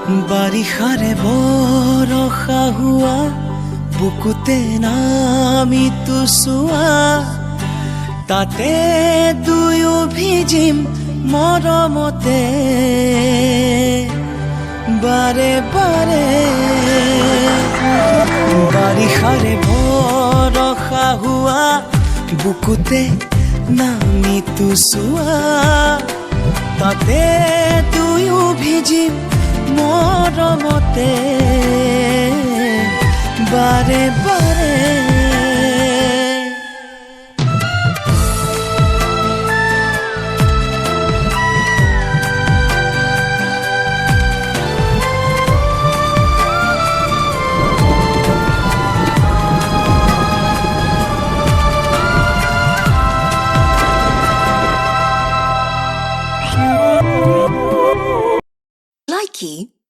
বাৰিষাৰে বৰষা হোৱা বুকুতে নামিতো চোৱা তাতে দুয়ো ভিজিম মৰমতে বাৰে বাৰে বাৰিষাৰে বৰষা হোৱা বুকুতে নামিতো চোৱা তাতে দুয়ো ভিজিম মৰমতে বাৰে বাৰে Likey